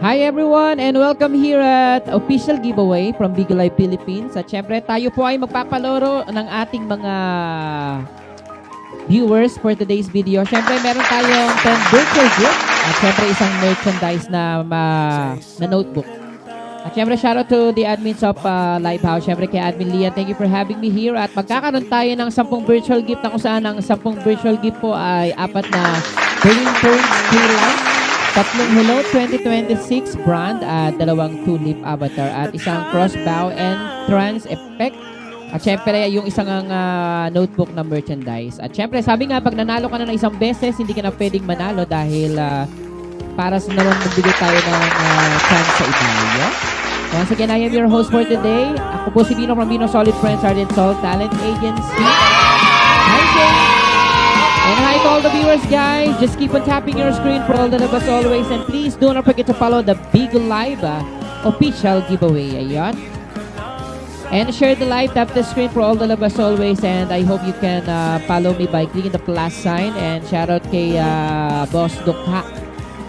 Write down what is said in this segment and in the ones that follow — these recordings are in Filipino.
Hi everyone and welcome here at official giveaway from Big Live Philippines. At syempre tayo po ay magpapalaro ng ating mga viewers for today's video. Syempre meron tayong 10 virtual gift at syempre isang merchandise na notebook. At syempre shoutout to the admins of Livehouse. Syempre kay Admin Lian, thank you for having me here. At magkakaroon tayo ng 10 virtual gift na kung saan ang 10 virtual gift po ay 4 na Burning Turns Free Life, 3 Hello 2026 brand at 2 tulip avatar at isang crossbow and trans effect. At syempre yung isang notebook na merchandise. At syempre sabi nga pag nanalo ka na ng isang beses, hindi ka na pwedeng manalo dahil para sa naman magbigay tayo ng chance sa iba. Once again, I am your host for today. Ako po si Bino from Bino Solid Friends Ardent Soul Talent Agency. Hi, Shane! And hi to all the viewers, guys. Just keep on tapping your screen for all the love as always. And please do not forget to follow the Big Live official giveaway. Ayan. And share the live, tap the screen for all the love as always. And I hope you can follow me by clicking the plus sign. And shoutout kay Boss Dukha.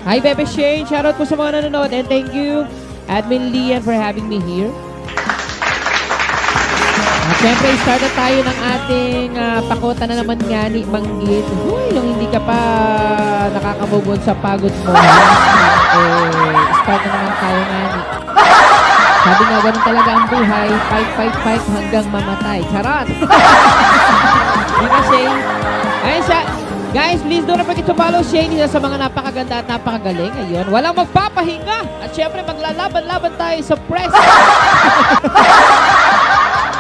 Hi, Bebe Shane. Shoutout po sa mga nanonood. And thank you, Admin Lian, for having me here. At syempre, start na tayo ng ating pakota na naman nga ni Manggit. Huy, yung hindi ka pa nakakamove on sa pagod mo. Start na naman tayo nga ni. Sabi nga, ganun talaga ang buhay. Fight hanggang mamatay. Charot! Di ba, Shane? Ayun siya. Guys, please don't forget to follow Shane. Isa sa mga napakaganda at napakagaling. Ayun, walang magpapahinga. At syempre, maglalaban-laban tayo sa press.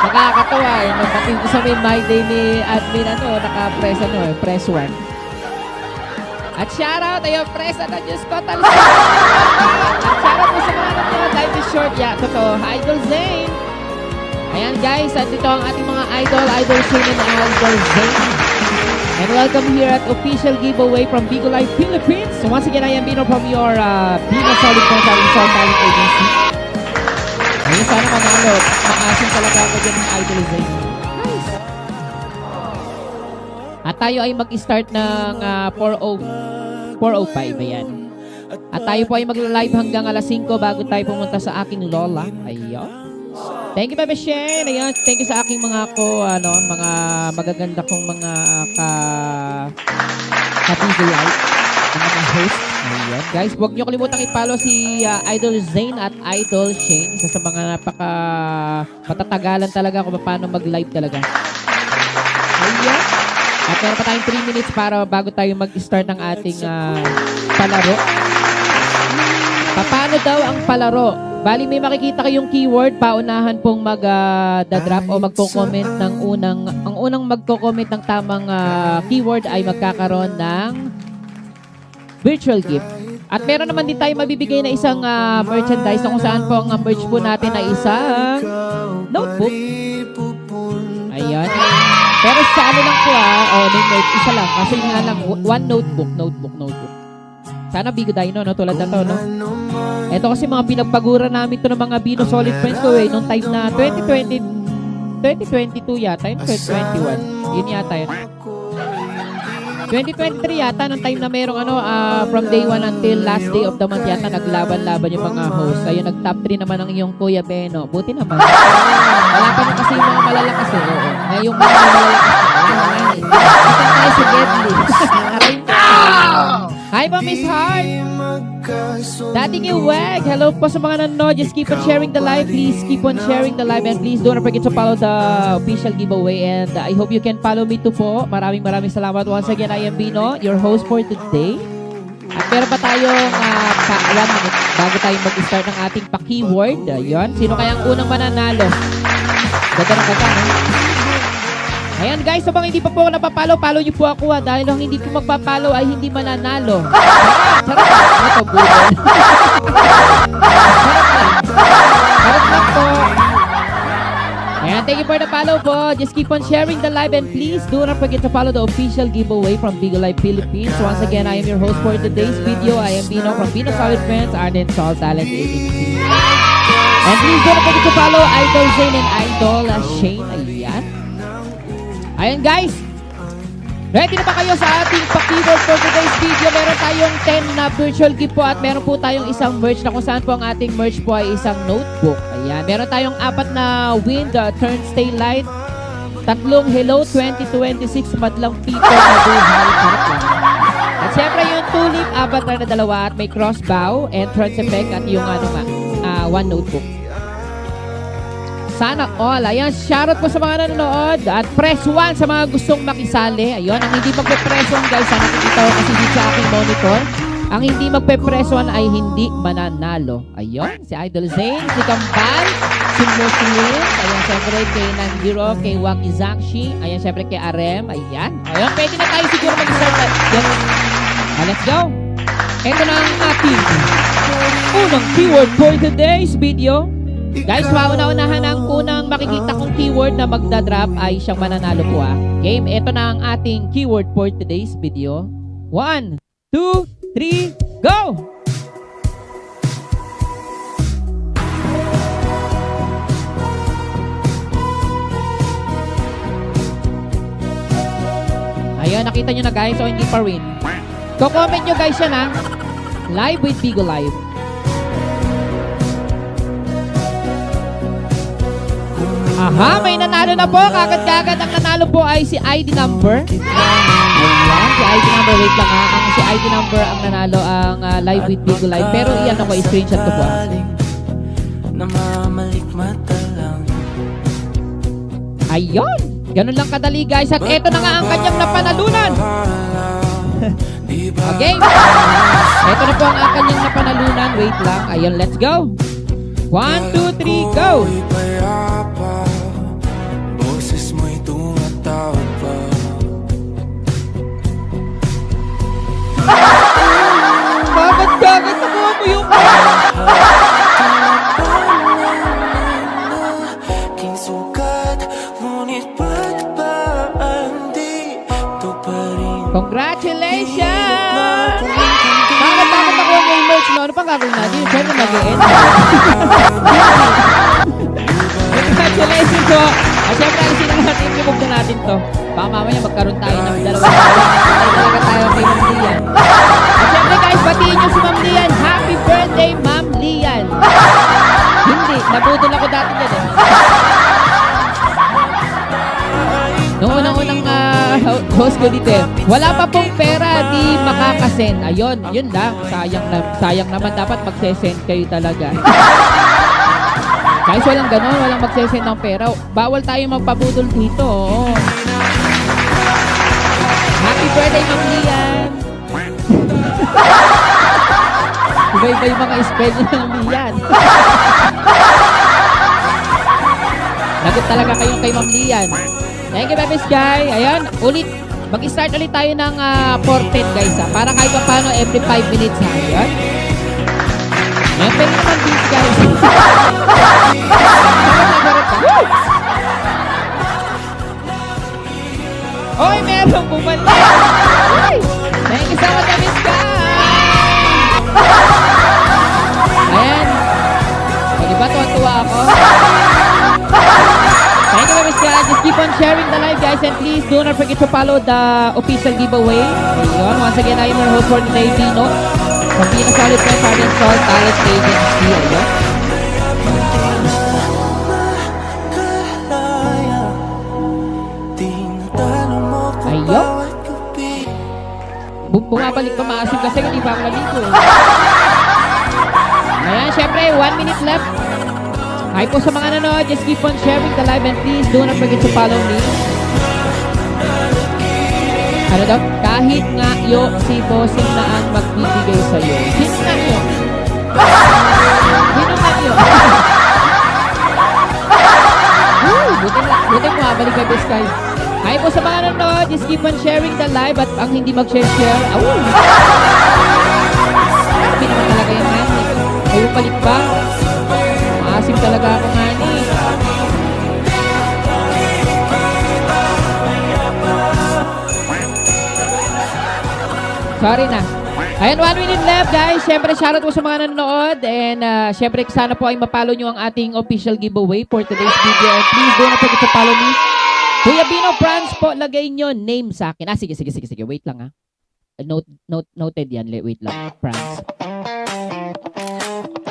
Nakakatawa. Pati ko sa My Day ni admin, naka-press, press 1. At shoutout, ayun, press, Diyos ko, talis. At shoutout po sa mga life is short. Yeah, totoo. Idol Zane. Ayan, guys, at ito ang ating mga Idol Shane and Idol Zane. And welcome here at official giveaway from Big Live Philippines. So once again, I am Bino from your Bino Solid Friends Ardent Talent Agency. Ayun, sana manalo. Makasin talaga ako dyan ng Idol Zane. Nice. At tayo ay mag-start ng 4:05. Ayan. At tayo po ay magla-live hanggang alas 5 bago tayo pumunta sa aking lola. Ayun. Thank you, Bebe Shane. Ayan, thank you sa aking mga mga magaganda kong mga ka-video-light, mga host. Ayan. Guys, huwag niyo kalimutang i-follow si Idol Zane at Idol Shane. Isa sa mga matatagalan talaga kung paano mag-live talaga. Ayan. At meron pa tayong 3 minutes para bago tayo mag-start ng ating palaro. Paano daw ang palaro? Bali, may makikita kayong keyword, paunahan pong mag-drop o magko-comment ng ang unang magko-comment ng tamang keyword ay magkakaroon ng virtual gift. At meron naman din tayo mabibigay na isang merchandise na kung saan po ang merch po natin ay isang notebook. Ayan. Pero sa lang po may merch, isa lang. Kasi nga lang, one notebook. Sana bigo tayo, tulad na to, no? Ito kasi mga pinagpagura namin to ng mga Bino Solid Friends ko, nung time na 2022 yata, 2021. Yun yata yun. 2023 yata, nung time na merong from day 1 until last day of the month yata, naglaban-laban yung mga host. Ayun, nag-top 3 naman ang iyong Kuya Beno. Buti naman. Wala pa na kasi yung mga malalakas yung mga malalakas. Ito tayo si Gedli. Hi po, Miss Heart! Dating Iweg! Hello po sa mga nanonood. Just keep on sharing the live. Please keep on sharing the live. And please don't forget to follow the official giveaway. And I hope you can follow me too po. Maraming salamat. Once again, I am Bino, your host for today. At meron pa tayong 1 minute bago tayo mag-start ng ating pa-keyword. Ayun. Sino kayang unang mananalo? Ganda ng kata, no? Ayan guys, sa mga hindi pa po ako napapalo, follow niyo po ako dahil ang hindi po magpapalo ay hindi mananalo. Charot lang. Ito, budol. Charot lang po. Ayan, thank you for the follow po. Just keep on sharing the live and please do not forget to follow the official giveaway from Big Live Philippines. Once again, I am your host for today's video. I am Bino from Bino Solid Friends Ardent Soul Talent Agency. And please do not forget to follow Idol Zane and Idol Shane. Ayan. Ayan guys, ready na ba kayo sa ating pa-keyword for today's video? Meron meron tayong 10 na virtual gift po at meron po tayong isang merch na kung saan po ang ating merch po ay isang notebook. Ayan, meron tayong 4 na wind turn stay light, 3 hello 2026 madlang people na buhay. Charot lang. At syempre yung tulip, avatar na 2 at may crossbow, entrance effect at yung one notebook. Sana all. Ayan, shoutout po sa mga nanonood at press 1 sa mga gustong makisali. Ayun, ang hindi magpe-press 1 guys, sana nakikita ko kasi dito sa aking monitor. Ang hindi magpe-press 1 ay hindi mananalo. Ayun, si Idol Zane, si Kambal, si Muslim, ayan, syempre kay Nandiro, kay Wakizakshi, ayan, syempre kay Arem, ayan. Ayun, pwede na tayo siguro mag-start. Let's go. Ito na ang ating unang keyword for today's video. Guys, mauna-unahan ang unang makikita kong keyword na magdadrop ay siyang mananalo po Game, ito na ang ating keyword for today's video. 1, 2, 3, go! Ayun, nakita nyo na guys, so hindi pa win. So comment nyo guys yan Live with Bigo Live. Aha, may nanalo na po. Kagad-kagad ang nanalo po ay si ID number. Ayan, si ID number. Wait lang Ang si ID number ang nanalo ang Live with Bigo Live. Pero iyan ako, screenshot ko po Ayun. Ganun lang kadali guys. At eto na nga ang kanyang napanalunan. Okay. Eto na po ang kanyang napanalunan. Wait lang. Ayun, let's go. 1, 2, 3, go! Bakit nakuha mo yung Congratulations! Bakit nakuha mo yung merch mo? Ano pang gagawin natin? Siyempre mag-e-end. Congratulations po! At syempre, alisin na natin yung na natin to. Baka mamaya magkaroon tayo ng dalawang talaga tayo kay Ma'am Lian. At syempre guys, batiin nyo si Ma'am Lian. Happy birthday, Ma'am Lian! Hindi, nabudol ako dati dyan Noong unang host ko dito wala pa pong pera, di makakasend. Ayun, yun lang. Sayang naman dapat magsesend kayo talaga. Guys, walang ganon, walang magsesend ng pera. Bawal tayo magpabudol dito. Happy birthday, Ma'am Lian! Iba-iba yung mga spell ng Lian. Lagot talaga kayo kay Ma'am Lian. Thank you, Bebes Guy. Ayan, mag-start ulit tayo ng portent guys para kahit pa paano every 5 minutes Ayan. Ayan, pwede naman this guys. Oy, meron bumalik. Thank you so much, Bebes Guy. Ayan. O, diba tuwa ako? Thank you, Bebes Guy. Just keep on sharing the live, guys. And please do not forget to follow the official giveaway. Ayun. Once again, I am your host for today, Dino. From Pina Solid Press, Hard and Salt, Talent Agency. Ayun. Ayun. Bumabalik pa maasim kasi hindi pa ako nalito Ayan, syempre, 1 minute left. Hi po sa mga nanonood, just keep on sharing the live and please do not forget to follow me. Ano daw? Kahit nga si bossing na ang magbibigay sa'yo. Sino nga yun? Sino nga yun? Buti mo balik kay Best Guy. Hi po sa mga nanonood, just keep on sharing the live at ang hindi mag-share. Sabi naman talaga yung man. Ayaw palit ba? Maasim talaga ako nga ni. Sorry na. Ayan, 1 minute left guys. Siyempre, shoutout po sa mga nanonood. And siyempre, sana po ay mapalo nyo ang ating official giveaway for today's video. And please do not forget to follow me. Kuya Bino France po, lagay nyo name sa akin. Sige. Wait lang Noted yan. Wait lang. France.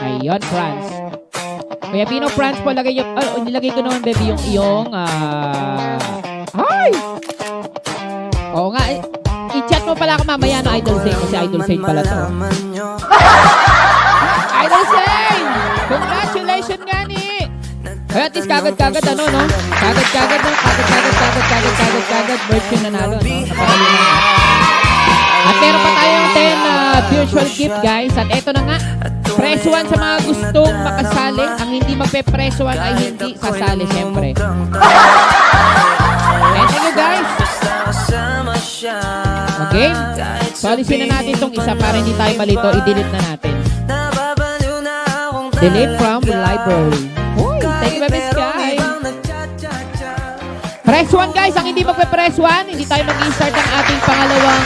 Ayun, France. Kuya Pino, France po, nilagay ko naman, baby, yung iyong, ay! Oo nga, i-chat mo pala ako mamaya, no, Idol Zane, kasi Idol Zane pala to. Idol Zane! Congratulations nga ni! Kaya at least kagad-kagad, ano, no? Kagad-kagad, no? Kagad-kagad, merch yung nanalo, no? Sa pagalingan. At meron pa tayong 10 virtual gift, guys. At eto na nga, press 1 sa mga gustong makasali. Ang hindi magpe-press 1 ay hindi sasali, syempre. And thank you, guys. Okay? So, alisin na natin itong isa para hindi tayo malito. I-delete na natin. Delete from the library. Uy, thank you, baby Sky. Press 1, guys. Ang hindi magpe-press 1, hindi tayo mag-i-start ang ating pangalawang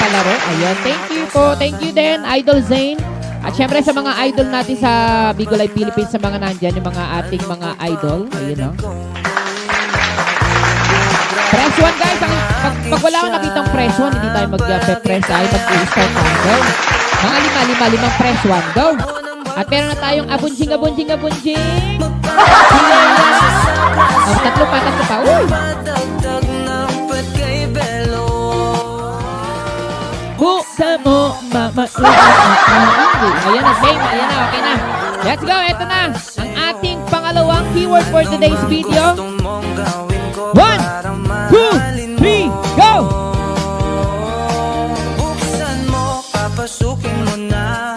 palaro. Ayun, thank you po. Thank you din, Idol Zane. At syempre sa mga idol natin sa Bigo Live Philippines, sa mga nandyan, yung mga ating mga idol. Ayun, no? Press 1, guys. Pag wala akong nakitang press 1, hindi tayo mag-press ay mag-i-start tayo. Go. Mga limang press 1. Go. At meron na tayong abunjing. Tatlo pa. Uy! Buksan mo, mama. Ayan na, game. Ayan na, okay na. Let's go, eto na. Ang ating pangalawang keyword for today's video. 1, 2, 3, go! Buksan mo, papasukin mo na.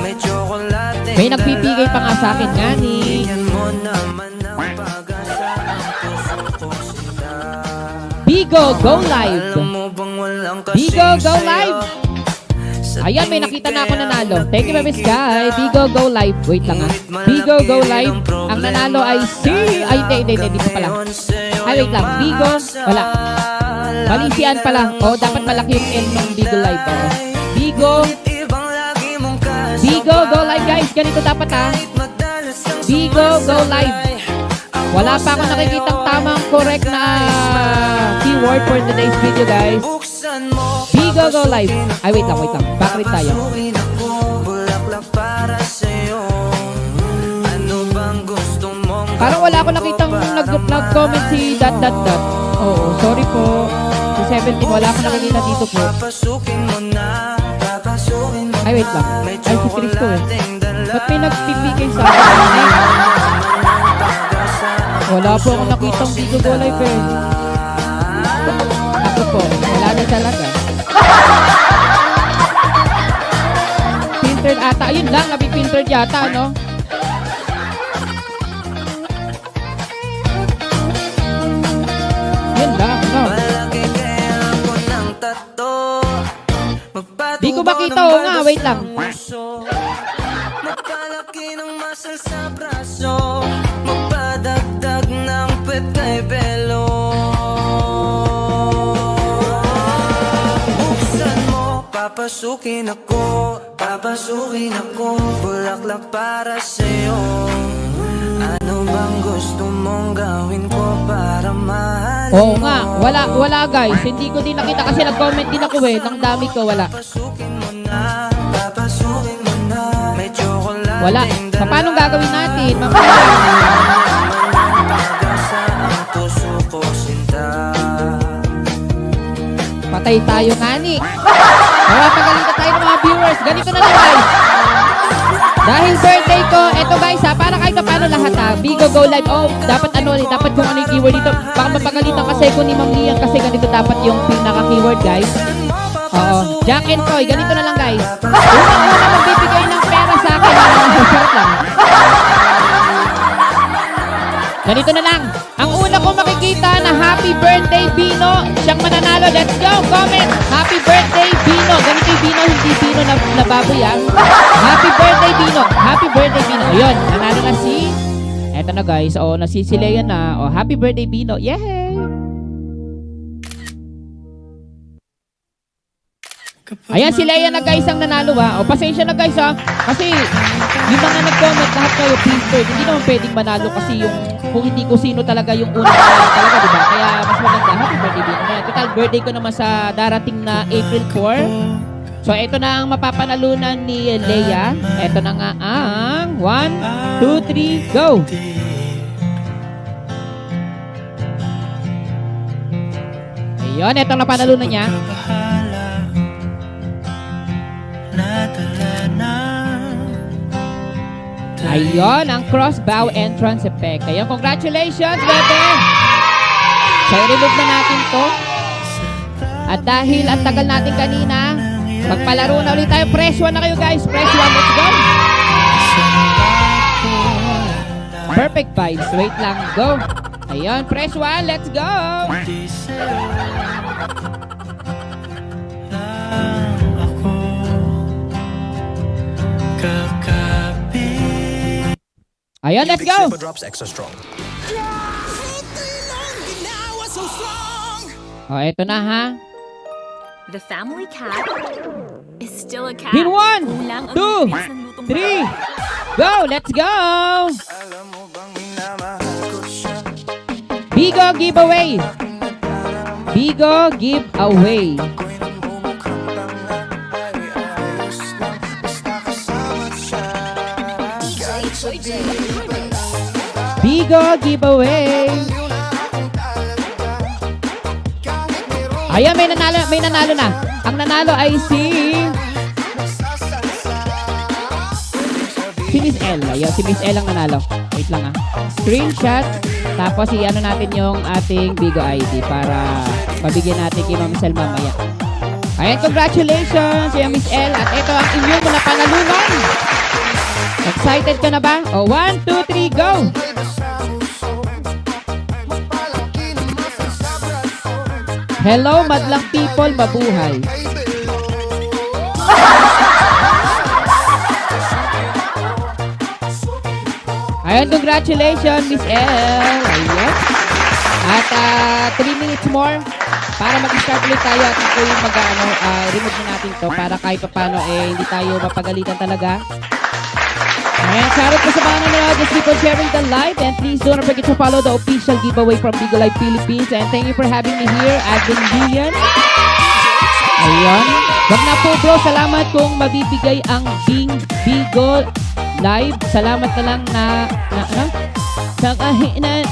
May tsokolate. May nagpipigay pa nga sa akin, ngani. Bigo, go live! Bigo, go live! Ayan, may nakita na ako nanalo. Thank you, Baby Sky. Bigo, go live. Wait lang ha. Bigo, go live. Ang nanalo ay si... Ay, hindi. Dito pala. Ay, wait lang. Bigo, wala. Malisian pala. Oh, dapat malaki yung N ng Bigo live. Oh. Bigo, go live, guys. Ganito dapat ha. Bigo, go live. Wala pa ako nakikitang tamang correct na keyword for today's video, guys. Bigo, go live. Ay, wait lang. Backlit tayo. Parang wala ako nakitang nag-comment si ... Oo, sorry po. Si 17, wala ako nakikita dito po. Ay, wait lang. Ay, si Cristo eh. Ba't may nagpipigay sa akin? Wala po akong nakitang Bigo, go live eh. Ako po, wala na talaga. Filtered ata. Ayun lang, nabi-filtered yata, no? Yun lang, no? Di ko makita, o nga, wait lang. Magpalaki ng muscle sa braso, magpadagdag ng pet kay Belo. Buksan mo, papasukin ako, bulaklak para sa'yo. Ano bang gusto mong gawin ko para mahalin mo? Oo nga, wala guys. Hindi ko din nakita kasi nag-comment din ako eh. Nang dami ko, wala. Wala. Paano gagawin natin? Patay tayo, ngani. Pagaling ka tayo ng mga viewers. Ganito na lang, guys. Dahil birthday ko, eto guys ha, para kahit paano lahat ha, Bigo, go live. Oh, dapat dapat kung ano yung keyword dito. Baka mapagalitan kasi ko ni Ma'am Lian kasi ganito dapat yung pinaka-keyword, guys. Oo, Jack and Toy, ganito na lang, guys. Una magbibigay ng pera sa akin. Sarap lang. Ganito na lang. Ang una ko makikita na happy birthday, Bino. Siyang mananalo. Let's go. Comment. Happy birthday, Bino. Ganito yung Bino, hindi Bino na baboy, ha. Happy birthday, Bino. Happy birthday, Bino. Ayun, nanalo na si... Eto na, guys. O, nasisilayan na. O, happy birthday, Bino. Yay! Ayan, si Leia na guys ang nanalo ha. O, pasensya na guys ha. Kasi, yung mga nag-comment lahat kayo, filtered. Hindi naman pwedeng manalo kasi yung, kung hindi ko sino talaga yung unang talaga, diba? Kaya, mas maganda. Happy birthday, Bigo. Total, birthday ko naman sa darating na April 4. So, ito na ang mapapanalunan ni Leia. Ito na nga ang 1, 2, 3, go! Ayun, ito ang napanalunan niya. Ayun, ang crossbow entrance effect. Ayun, congratulations, bebe! So, i-remove na natin to. At dahil ang tagal natin kanina, magpalaro na ulit tayo. Press 1 na kayo, guys. Press 1, let's go! Perfect vibes. Wait lang, go! Ayun, press 1, let's go! Ayun, let's go! Drops extra strong. O, eto na ha. The family cat is still a cat. In 1, Kulang ang 2, bilis ng lutong 3, go! Let's go! Alam mo bang minamahal ko siya? Bigo giveaway! Bigo giveaway! Ako'y namumukhang tanga ay ayos lang basta kasama't siya. Kahit sabihin pa lang Bigo giveaway! Ayan, may nanalo na. Ang nanalo ay si Miss L. Ayan, si Miss L ang nanalo. Wait lang Screenshot. Tapos i-ano natin yung ating Bigo ID para mabigyan natin kay Ma'am Sel mamaya. Ayan, congratulations si Miss L. At ito ang inyong mga panalunan. Excited ka na ba? O, 1, 2, 3, go! Hello, madlang people, mabuhay. Ayun, congratulations, Miss L. Ayun. At 3 minutes more para mag-start ulit tayo at ako yung remove na natin to para kahit paano hindi tayo mapagalitan talaga. And shout out po sa mga nanonood. Just keep on sharing the live and please don't forget to follow the official giveaway from Bigo Live Philippines. And thank you for having me here, Advin Gian. Ayun. Wag na po bro, salamat kung mabibigay ang Bigo Live. Salamat na lang na ano? Sa kahina,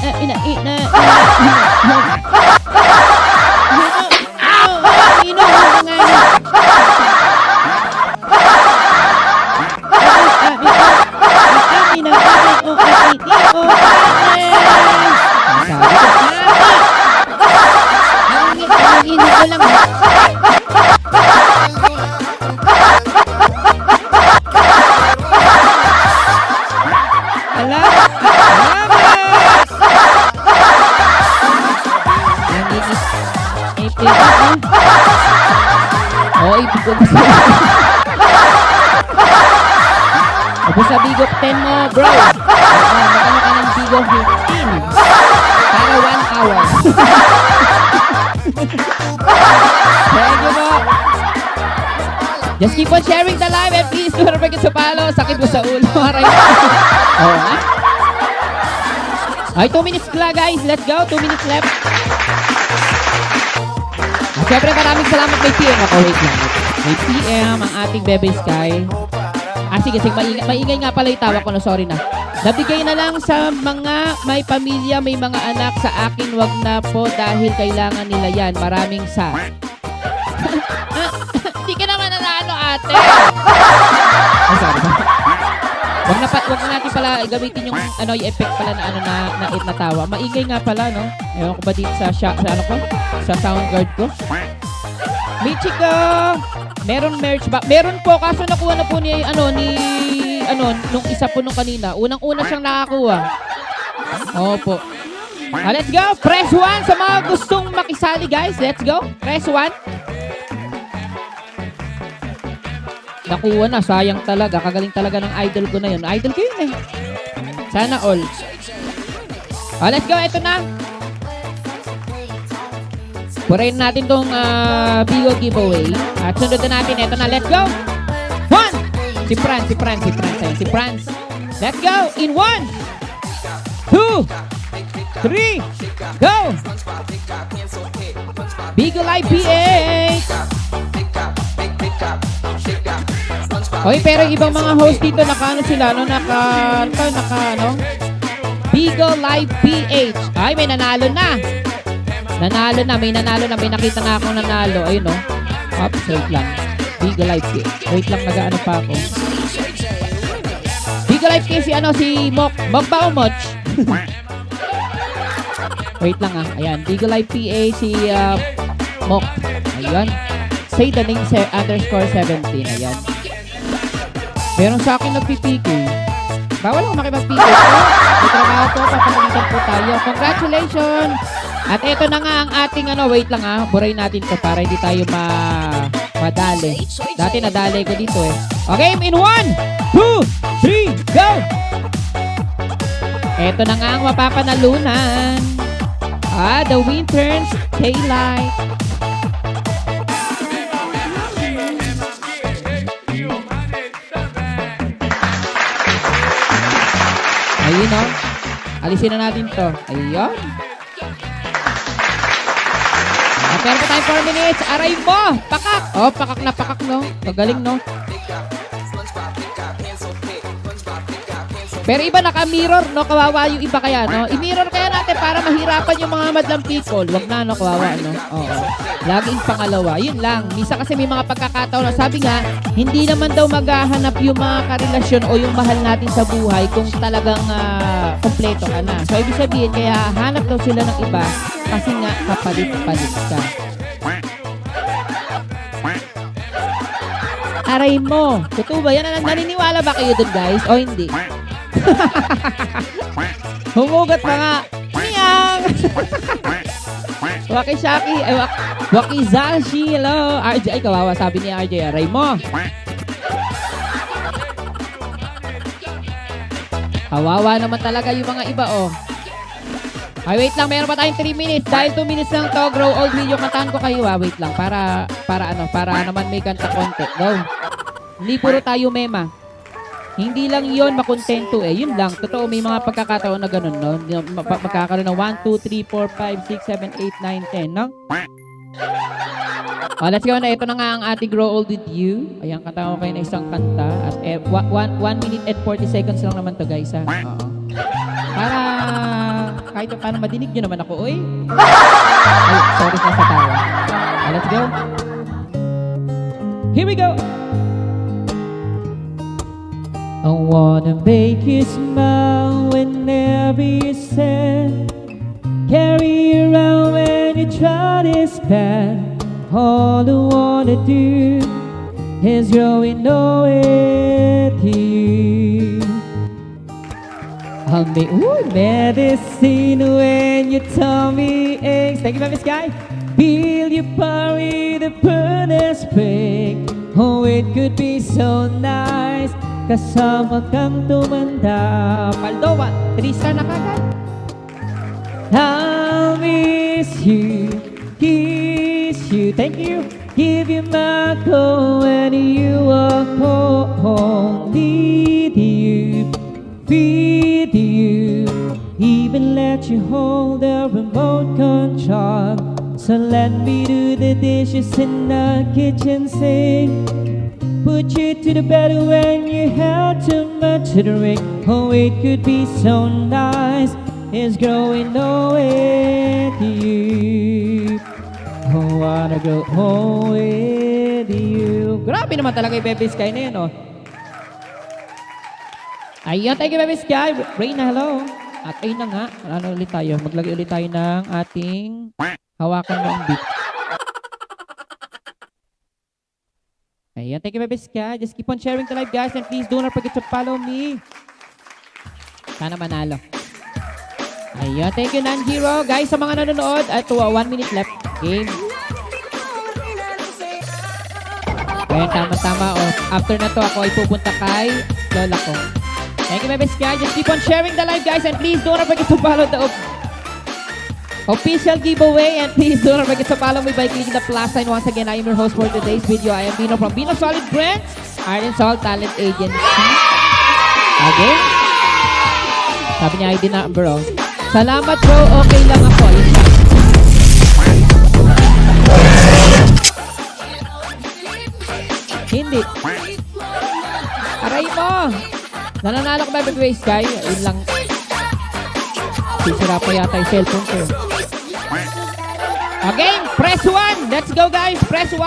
Ubus sa Bigo 10 mo, bro. Magkano ka ng Bigo 15 para 1 hour. Thank you po. Just keep on sharing the live and please don't forget to follow. Sakit mo sa ulo. Aray. Oo nga. Ay, 2 minutes lang guys. Let's go. 2 minutes left. At syempre maraming salamat may PM ako. Wait lang. May PM ang ating Bebe Sky. Sige, maingay nga pala yung tawa ko. No, sorry na. Nabigay na lang sa mga may pamilya, may mga anak. Sa akin, wag na po dahil kailangan nila yan. Maraming sa... Hindi ka naman nanalo, ate. Ay, sorry. Wag na natin pala gamitin yung yung effect pala na tawa. Maingay nga pala, no? Ewan ko ba dito sa sound guard ko? Michiko! Meron merch ba? Meron po, kaso nakuha na po niya nung isa po nung kanina. Unang-una siyang nakakuha. Opo. Let's go! Press 1 sa mga gustong makisali, guys. Let's go! Press 1. Nakuha na, sayang talaga. Kagaling talaga ng idol ko na yun. Idol ko yun eh. Sana all. Let's go! Ito na. Purayin natin tong Bigo giveaway. At sunod na natin. Ito na. Let's go! 1! Si Franz. Let's go! In 1, 2, 3, go! Bigo Live PH! Hoy, pero ibang mga host dito, naka sila, no? Naka, Bigo Live PH. Ay, may nanalo na. May nanalo na. May nakita na akong nanalo. Ayun, no? Oops, wait lang. Bigo Live PH. Wait lang, nag-ano pa ako. Bigo Live PH, si Mok. Mok ba o Moch? Wait lang, Ayan, Bigo Live PH, si Mok. Ayan. Say the name _17. Ayan. Meron sa akin nagpipiki. Bawal ako makipag-piki. May trabaho po, papalitan po tayo. Congratulations! At ito na nga ang ating wait lang buray natin to para hindi tayo madali. Dati nadali ko dito Okay, in 1, 2, 3, go! Ito na nga ang mapapanalunan. The Winterns Daylight. Ayun, alisin na natin to. Ayun. At meron pa tayo 4 minutes. Aray mo! Pakak! Pakak na pakak, no? Magaling, no? Pero iba naka-mirror, no? Kawawa yung iba kaya, no? I-mirror kaya natin para mahirapan yung mga madlang people. Wag na, no? Kawawa, no? Oo. Laging pangalawa. Yun lang. Misa kasi may mga pagkakataon na sabi nga, hindi naman daw maghahanap yung mga karelasyon o yung mahal natin sa buhay kung talagang kompleto ka na. So, ibig sabihin, kaya hanap daw sila ng iba kasi nga kapalit-palit ka. Aray mo. Totoo ba yan? Naniniwala ba kayo dun, guys? O hindi? Humugot pa nga. Niyang! Wakishaki, Wakizashi, hello. RJ, ay kawawa, sabi ni RJ, aray mo. Kawawa naman talaga yung mga iba, Ay, wait lang, meron pa tayong 3 minutes. Dahil 2 minutes lang to, grow old video, kantahan ko kayo, Wait lang, para naman may kanta konti. Go. Hindi puro tayo mema. Hindi lang yon makontento Yun lang. Totoo, may mga pagkakataon na ganun, no? Magkakaroon ng 1, 2, 3, 4, 5, 6, 7, 8, 9, 10, no? Let's go na. Ito na nga ang ating Grow Old With You. Ayan, kanta ko kayo na isang kanta. At 1 minute and 40 seconds lang naman to, guys, ha? Oo. Para kahit paano madinig nyo naman ako, Ay, sorry sa tawa. Let's go. Here we go. I wanna make you smile whenever you're sad. Carry you around when you try this bad. All I wanna do is growing old with you. I'll make medicine when your tummy aches. Thank you, Miss Sky. Feel your body, the furnace break. Oh, it could be so nice. Kasama kang tumanda. Paldoa, Trista na kagad. I'll miss you, kiss you. Thank you. Give you my call when you walk home. Need you, feed you. Even let you hold the remote control. So let me do the dishes in the kitchen sink. Put you to the bed when you had too much to drink. Oh, it could be so nice. It's growing old with you. Oh, wanna go home with you. Grabe naman talaga yung Baby Sky na yun, Ayun, thank you, Baby Sky. Reyna, hello. At ayun na nga, ulit tayo. Maglagay ulit tayo ng ating hawakan mo ang beat. Ayan, thank you, Baby Sky. Just keep on sharing the live, guys. And please do not forget to follow me. Sana manalo. Ayan, thank you, Nanjiro. Guys, sa mga nanonood, at 1 minute left. Game. Ayan, tama-tama. After na to, ako ay pupunta kay lola ko. Thank you, Baby Sky. Just keep on sharing the live, guys. And please do not forget to follow the official giveaway, and please do not forget to follow me by clicking the plus sign. Once again, I am your host for today's video. I am Bino from Bino Solid Brands, Iron Salt Talent Agency. Again, sabi niya ID number, Salamat bro, okay lang ako. Yun lang. Hindi. Aray mo! Nananalo ka ba by Grace Sky? Yun lang. Sisira pa yata yung cellphone ko. Okay, press 1! Let's go guys, press 1!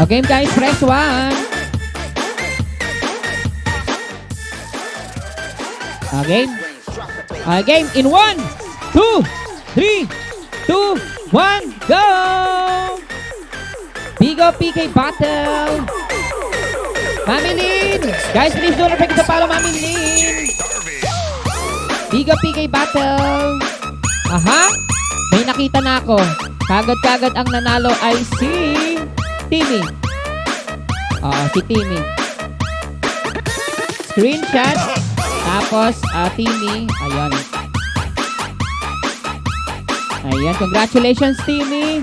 Okay guys, press 1! Okay. Game in 1, 2, 3, 2, 1, go! Bigo PK battle! Mami Lynn! Guys, please don't forget to follow Mami Lynn! Bigo PK battle! Aha! May nakita na ako. Kagad-kagad ang nanalo ay si Timmy. Oo, si Timmy. Screenshot. Tapos, Timmy. Ayan. Ayan, congratulations Timmy.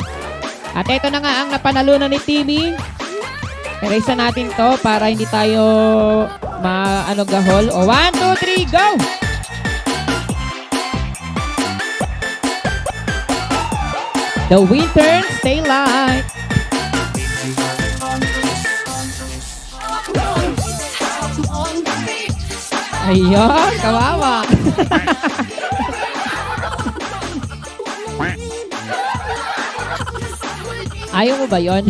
At ito na nga ang napanalunan ni Timmy. Erase natin to para hindi tayo gahol. O, 1, 2, 3, go! The winter stay light. Ayun, kawawa. Ayaw mo ba yun?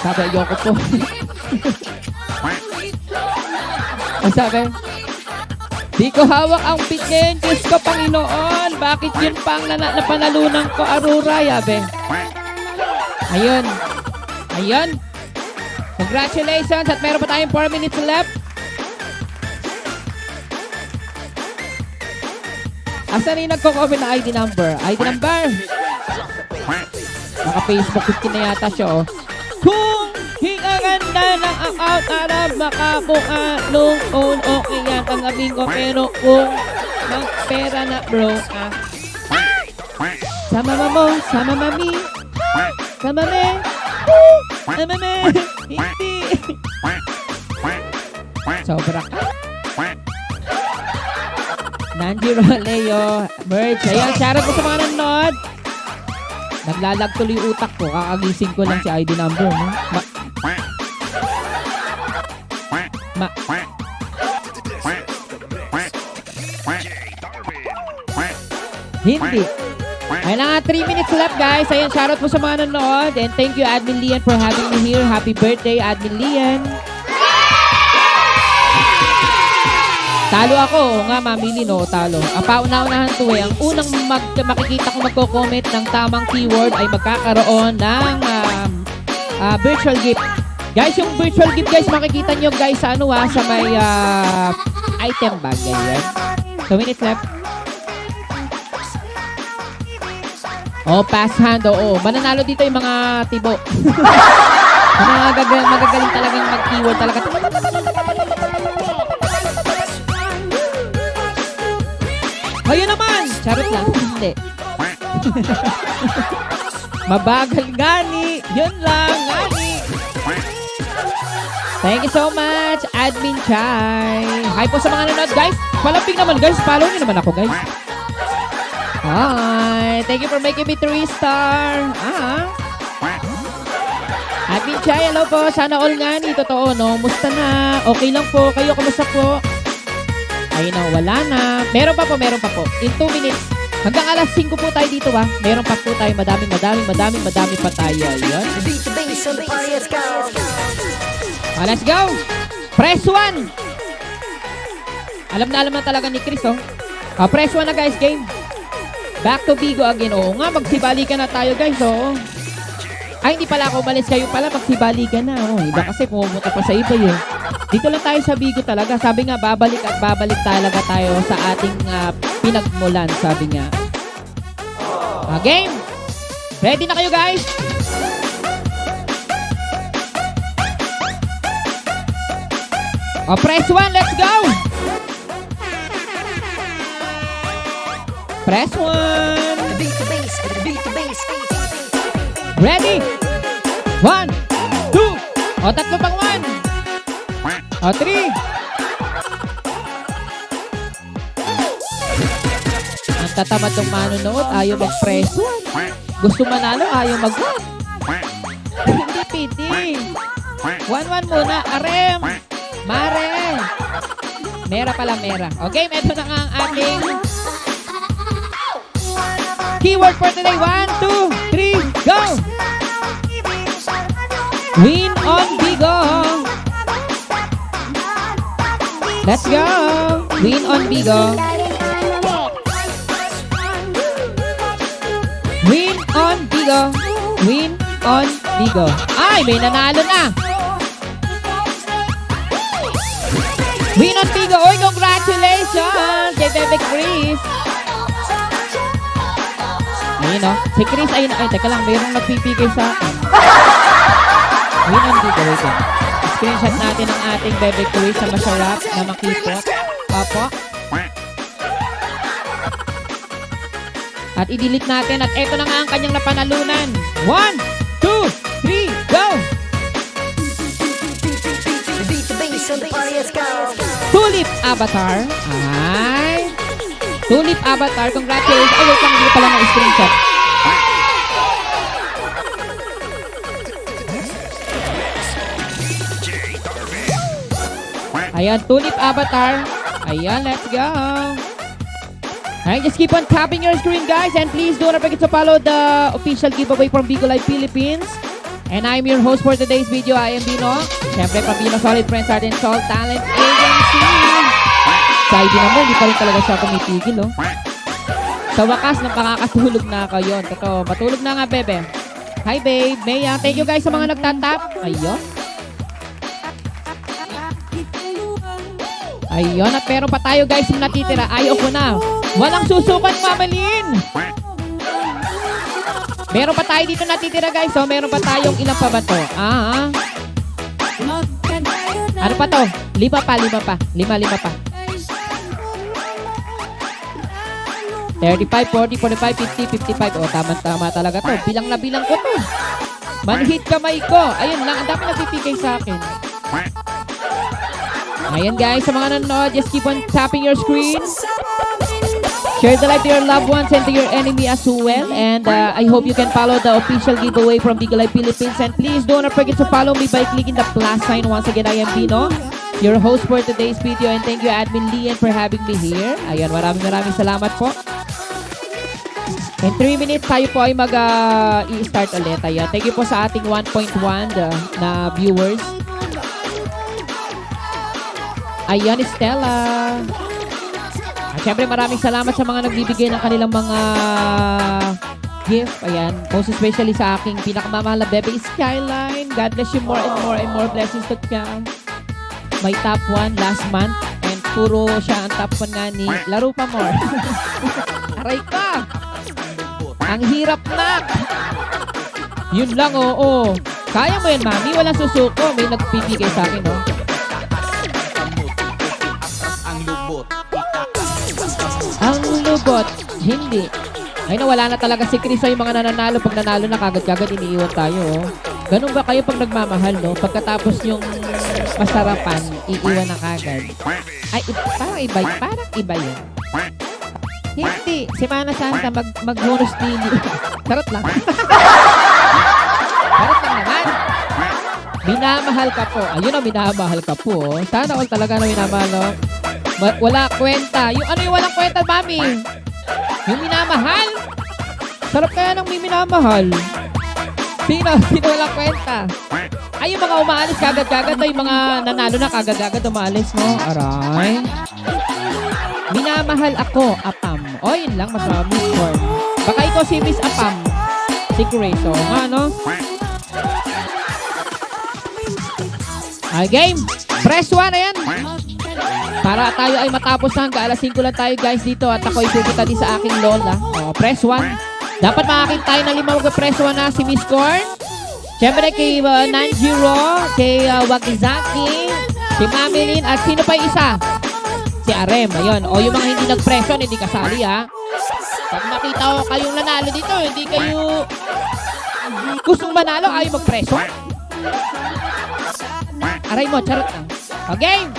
Sabi, ayoko po. Ang sabi, di ko hawak ang pikin. Diyos ko, Panginoon. Bakit yun pang napanalunan ko, Aurora, yabe? Ayun. Ayun. Congratulations. At meron pa tayong 4 minutes left. Asan yung nagko-comment na ID number? ID number. Naka-Facebook 15 na yata siya, oh. Kung hingaganda ng account Arab, makabuka nung okay yan ang abing ko. Pero kung magpera na bro, sama mo, sama mami, sama me, sama me, hindi. Sobra ka. Nanjiro, Leo, Merge. Ayan, shoutout ko sa mga nanonood. Naglalag tuloy utak ko. Kakagising ko lang si ID number. No? Hindi. Ay lang 3 minutes left guys. Ayan, shoutout po sa mga nanonood. And thank you Admin Lian for having me here. Happy birthday Admin Lian. Talo ako. Oo nga, mamili no. Talo. Ang pauna-unahan to eh. Ang unang makikita ko magko-comment ng tamang keyword ay magkakaroon ng virtual gift. Guys, yung virtual gift guys, makikita nyo guys sa sa may item bag. Ganyan. 2 minutes left. Oh, pass hand. Oo. Mananalo dito yung mga tibo. Magagaling talagang mag-keyword talaga. Ayun naman! Charot lang. Hindi. Mabagal gani. Yun lang. Gani. Thank you so much, Admin Chai. Hi po sa mga nanonood, guys. Palambing naman, guys. Follow nyo naman ako, guys. Hi. Thank you for making me 3-star. Admin Chai, hello po. Sana all gani. Totoo, no? Musta na? Okay lang po. Kayo, kumusta po? Ayun na, wala na. Meron pa po. In 2 minutes. Hanggang alas 5 po tayo dito, ha. Meron pa po tayo. Madami pa tayo. Ayun. Let's go. Press 1. Alam na talaga ni Chris, oh. Press 1 na, guys. Game. Back to Bigo again. Oo nga, magsibalikan na tayo, guys, oh. Ay, hindi pala ako umalis. Kayo pala, magsibalikan na. Oh, iba kasi pumunta pa sa iba yun. Dito lang tayo sa Bigo talaga. Sabi nga, babalik at babalik talaga tayo sa ating pinagmulan, sabi nga. Game! Ready na kayo, guys? Press 1, let's go! Press 1! Ready? 1, 2, tatlo pang 1! O, 3. Ang tatamad ng manonood, ayaw mag-press 1. Gusto manalo, ayaw mag-1. Hindi piti. 1-1 muna. Arem. Mare. Mera pala, mera. Okay, ito na nga ang ating keyword for today. 1, 2, 3, go! Win on Bigo. Let's go. Win on Bigo. Win on Bigo. Win on Bigo. Ay, may nanalo na. Win on Bigo. Oy, congratulations kay Bebe Chris. Ayun o. Si Chris, ayun. Ay, teka lang. Mayroong nagpipigay sa akin. Win on Bigo. Wait lang. Screenshot natin ang ating Bebe Chris na masarap na makipot. Opo. At i-delete natin. At eto na nga ang kanyang napanalunan. 1, 2, 3, go! Tulip Avatar. Ay. Tulip Avatar. Congratulations. Ay, wait lang. Hindi pala na-screenshot. Ayan, Tulip Avatar. Ayan, let's go. Alright, just keep on tapping your screen, guys. And please don't forget to follow the official giveaway from Bigo Live Philippines. And I'm your host for today's video. I am Bino. Siyempre, from Bino Solid Friends Art and Soul Talent Agency. Sa ID naman, hindi pa rin talaga siya kumitigil, oh. Sa wakas, napakakatulog na ako yun. Totoo, matulog na nga, bebe. Hi, babe. Maya, thank you guys sa mga nagtatap. Ayun. Ayun, at meron pa tayo guys yung natitira. Ayaw ko na. Walang susukan, Mamalin. Meron pa tayo dito natitira guys. So, meron pa tayong ilang pa ba to? Ano pa to? 5 pa. 5 pa. 35, 40, 45, 50, 55. Oh, tama talaga to. Bilang na bilang ko to. Manhit kamay ko. Ayun lang, ang dami nagpipigay sa akin. Ayan guys, sa mga nanonood, just keep on tapping your screen. Share the live to your loved ones and to your enemy as well. And I hope you can follow the official giveaway from Bigo Live Philippines. And please don't forget to follow me by clicking the plus sign. Once again, I am Bino, your host for today's video. And thank you, Admin Lian, for having me here. Ayan, maraming salamat po. In 3 minutes, tayo po ay mag-i-start ulit. Ayan, thank you po sa ating 1.1 na viewers. Ayan, Stella. At syempre, maraming salamat sa mga nagbibigay ng kanilang mga gift. Ayan, most especially sa aking pinakamamahal na bebe, Skyline. God bless you more and more blessings to come. My top 1 last month. And puro siya ang top 1 nga ni Laro pa more. Aray ka! Ang hirap na! Yun lang, oo. Kaya mo yan, mami. Walang susuko. May nagpipigay sa akin, oh. Ang lubot, hindi. Ay, nawala na talaga si Chris. Yung mga nananalo, pag nanalo na kagad-kagad, iniiwan tayo. Oh. Ganun ba kayo pag nagmamahal, no? Pagkatapos yung masarapan, iiwan na kagad. Ay, parang iba yun. Hindi. Si Mana Santa, mag-bonus lili. Charot lang. Charot lang naman. Minamahal ka po. Ayun ang minamahal ka po. Sana all talaga na minamahal, no? Wala kwenta. Yung ano yung walang kwenta, mami? Yung minamahal? Sarap kaya ng may minamahal. Sino walang kwenta? Ay, yung mga umaalis kagad-kagad na yung mga nanalo na kagad-kagad umaalis, no? Aray. Minamahal ako, Apam. O, yun lang, mas Miss Corn. Baka ikaw si Miss Apam. Si Grace, o nga, no? Ay, game. Press 1 na yan. Para tayo ay matapos na hanggang alas 5 lang tayo guys dito at ako ay pupunta din sa aking lola. O, press 1. Dapat makakita tayo ng 5 mag-press 1 na si Miss Corn. Siyempre kay Nanjiro, kay Wakizaki, si Mamilin, at sino pa yung isa? Si Arem. Ayun. O, yung mga hindi nag-press 1, hindi kasali ha. Pag nakita ko kayong nanalo dito, hindi kayo gustong manalo, ayaw mag-press 1. Aray mo, charot lang. Okay?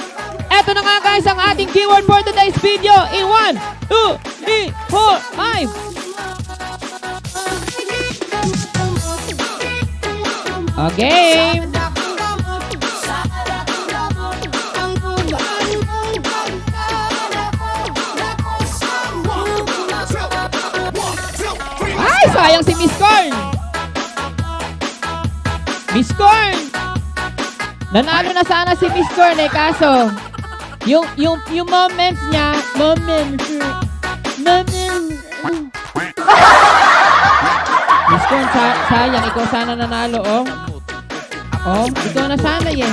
Eto na nga guys ang ating keyword for today's video. In 1, 2, 3, 4, 5. Okay. Ay, sayang si Miss Corn. Miss Corn. Nanalo na sana si Miss Corn eh, kaso yung moments niya, Miss Corn, sayang, ikaw sana nanalo, oh. Oh, ikaw na sana eh.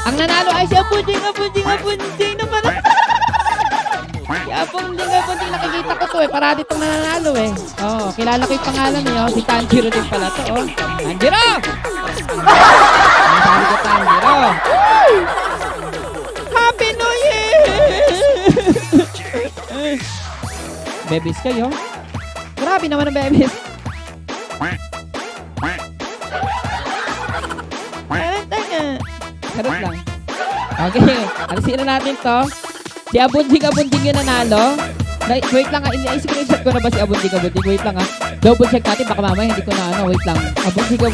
Ang nanalo ay si Abunding na pala. Si Abunding, nakikita ko to eh. Parati itong nanalo eh. Oh, kilala ko yung pangalan eh. Oh. Si Tanjiro din pala to, oh. Tanjiro! Sabi ko, Tanjiro. Happy New Year! Bebis kayo. Grabe naman ang bebis. Charot lang. Okay, alisin na natin to. Si Abunding yung nanalo. Wait lang ha, i-screenshot ko na ba si Abunding? Wait lang ha. Double check natin, baka mamaya hindi ko na ano. Wait lang. Abunding na.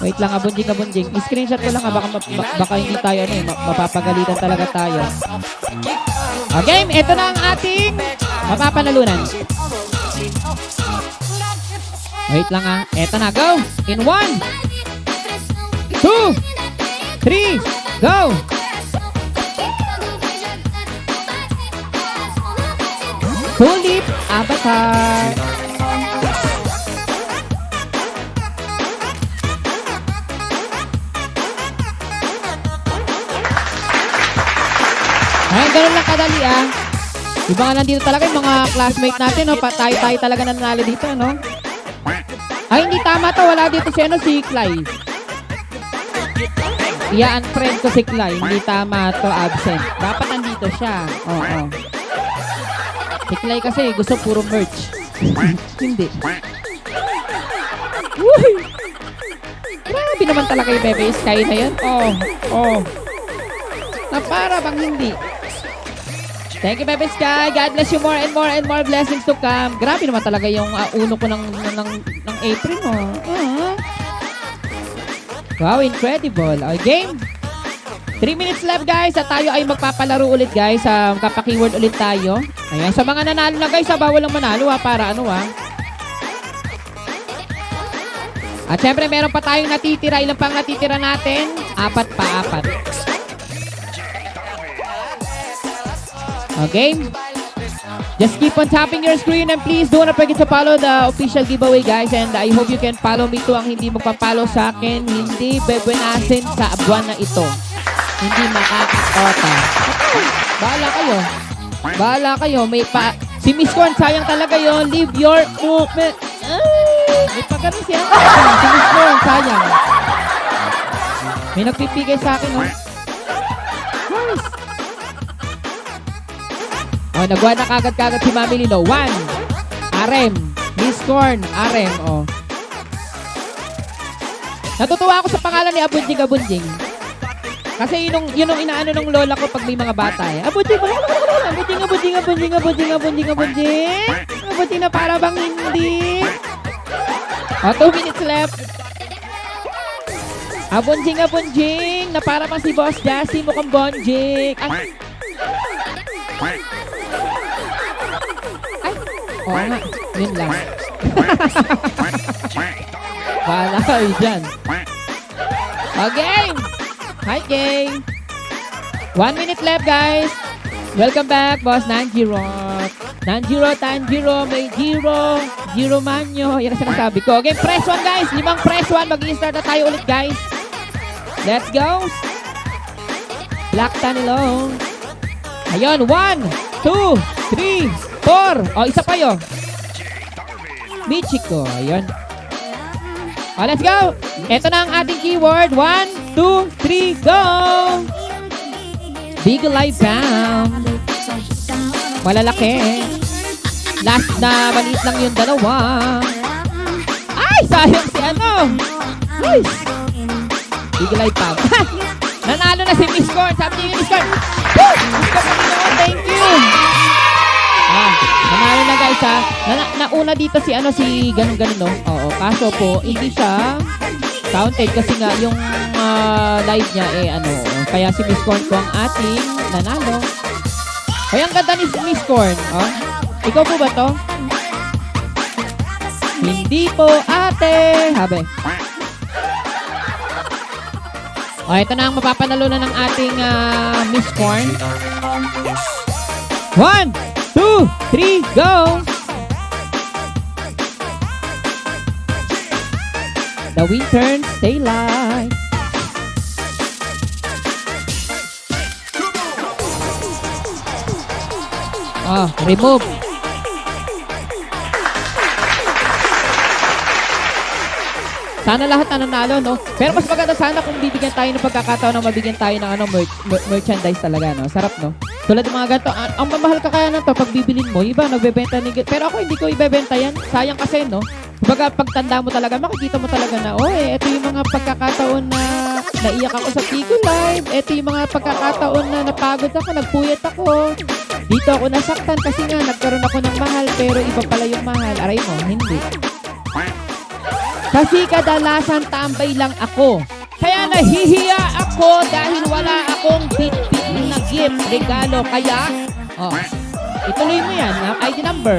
Wait lang, Abunding. I-screenshot ko lang ha, baka hindi tayo ano eh. Mapapagalitan talaga tayo. Okay, ito na ang ating mapapanalunan. Wait lang ha. Eto na, go! In 1, 2, 3, go! Tulip Avatar. Ay, ganun lang kadali ah. Diba nga nandito talaga yung mga classmate natin, no? Tayo talaga nanalo dito, no? Ay, hindi tama to. Wala dito si Clay. I-unfriend ko si Clay. Hindi tama to, absent. Dapat nandito siya. Oo. Si Clay kasi gusto puro merch. Hindi. Uy! Grabe naman talaga yung Bebe Sky na yan. Oh. Na para bang hindi. Thank you, Bebe Sky. God bless you more and more blessings to come. Grabe naman talaga yung uno ko ng April, oh. Wow, incredible. Game. 3 minutes left, guys. At tayo ay magpapalaro ulit, guys. Magpapakeyword ulit tayo. Ayan, sa mga nanalo na, guys, bawal lang manalo, para ano, At syempre, meron pa tayong natitira. Ilan pang natitira natin? 4 pa. Okay? Just keep on tapping your screen and please do not forget to follow the official giveaway, guys. And I hope you can follow me too. Ang hindi magpa-follow sa akin, hindi bebenasin sa buwan na ito. Hindi makakakota. Bahala kayo. Si Miss Corn, sayang talaga yun. Leave your movement. May pagkaroon siya. Si Miss Corn, sayang. May nagpipigay sa akin, Nice. Nagwa na kagad si Mami Lino. 1. Arem. Miss Corn. Arem. Natutuwa ako sa pangalan ni Abunding. Kasi yun ang inaano ng lola ko pag may mga bata eh. Abunding na para bang hindi. 2 minutes left. Abunding na para bang si Boss Jassy mukhang bonjik. Oo nga, yun lang. Bahala kayo dyan. Okay. Hi, gang. 1 minute left, guys. Welcome back, Boss Nanjiro. Tanjiro, may Jiro Manyo. Yan ang sinasabi ko. Okay, press 1, guys. 5 press 1. Mag-i-start na tayo ulit, guys. Let's go. Black Tanilo. Ayun, 1, 2, 3, 4. Isa pa yun. Michiko. Ayun. Let's go. Ito na ang ating keyword. 1, 2, 3, go. Big Live Bound. Malalaki. Last na maliit lang yung dalawa. sayang si ano. Nice. Eagle eye pag. Nanalo na si Miss Corn. Sabi niyo yung Miss Corn. Woo! Miss Corn, Panginoon, thank you. Nanalo na guys ha. Nauna dito si ano, si ganun-ganun no. Oo, kaso po, hindi siya counted kasi nga yung live niya ano. Kaya si Miss Corn po ang ating nanalo. Kaya ang ganda ni Miss Corn. Oh. Ikaw po ba to? Hindi po ate. Habe. O, ito na ang mapapanalo na ng ating Miss Corn. 1, 2, 3, go! The wind turns daylight. Remove. Sana lahat na nanalo, no? Pero mas maganda sana kung bibigyan tayo ng pagkakataon na mabigyan tayo ng ano, merchandise talaga, no? Sarap, no? Tulad ng mga ganito, ang mamahal ka kaya na to pag bibilin mo, iba, nagbebenta ng pero ako hindi ko ibebenta yan. Sayang kasi, no? Kumbaga, pagtanda mo talaga, makikita mo talaga na, ito yung mga pagkakataon na naiyak ako sa Tigo Live. Ito yung mga pagkakataon na napagod ako, nagpuyat ako. Dito ako nasaktan kasi nga, nagkaroon ako ng mahal, pero iba pala yung mahal. Aray mo, hindi. Kasi kadalasan tambay lang ako. Kaya nahihiya ako dahil wala akong bit-bit na gift, regalo. Kaya, ituloy mo yan, ID number.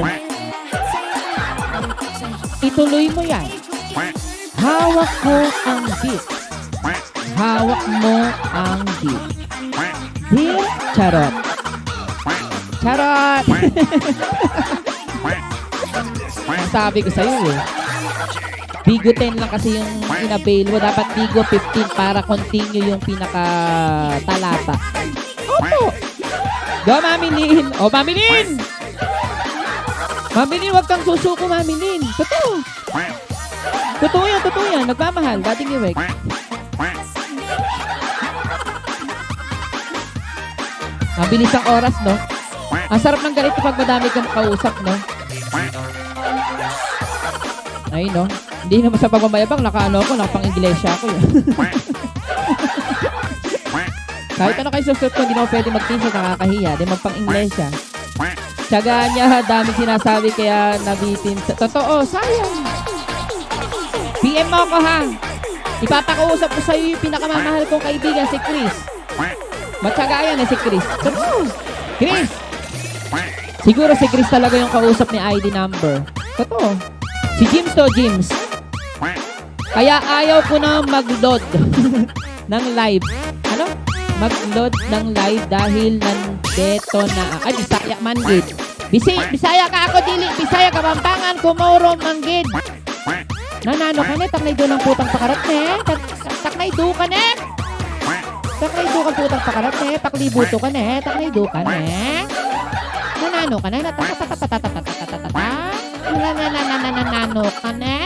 Ituloy mo yan. Hawak ko ang gift. Hawak mo ang gift. Deal, charot. Charot! Ang sabi ko sa'yo eh. Bigo 10 lang kasi yung in-avail mo. Dapat Bigo 15 para continue yung pinaka-talata. Opo! Go, Mami Lynn! O, Mami Lynn! Mami Lynn, huwag kang susuko, Mami Lynn. Totoo. Totoo yan. Nagmamahal. Dating iwek. Mabilis ang oras, no? Ang sarap ng ganito pag madami kang kausap, no? Ay, no? Hindi naman sa pagmamayabang, nakapang-iglesia ako. Kahit ano kayo susunod ko, hindi naman pwede mag-t-shirt, nakakahiya. Di magpang-iglesia. Tiyaga niya, daming sinasabi, kaya nabitin. Totoo, sayang. PM mo ako, ha? Ipapakausap ko sa'yo yung pinakamamahal kong kaibigan, si Chris. Matyaga yan si Chris. Totoo. Chris! Siguro si Chris talaga yung kausap ni ID number. Totoo. Si Jims to, Jims. Kaya ayaw ko na mag-load ng live. Ano? Mag-load ng live dahil nandito na. Ay, Bisaya man, gid. Bisaya ka ako, dili. Bisaya ka, Pampangan, kumuro, manggid. Nanano ka ne? Taknay do ng putang pakarat ne? Taknay do ka ne? Taknay do ka putang pakarat ne? Paklibuto ka ne? Taknay do ka ne? Nanano ka ne? Nanano ka ne?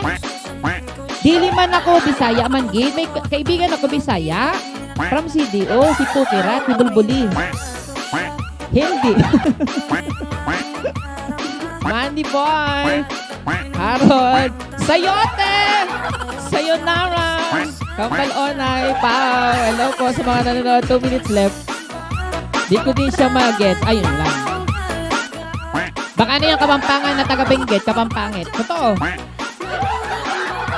Dili man ako Bisaya man gid. May kaibigan ako Bisaya. From CDO, si Pukirat, si Bulbuli. Hindi. Mandy Boy. Harold. Sayote. Sayonara. Kampal Onay. Pao. Hello po sa mga nanonood. 2 minutes left. Di ko din siya mag-get. Ayun lang. Baka ano yung Kapampangan na taga-Benguet? Kapampangit. Totoo.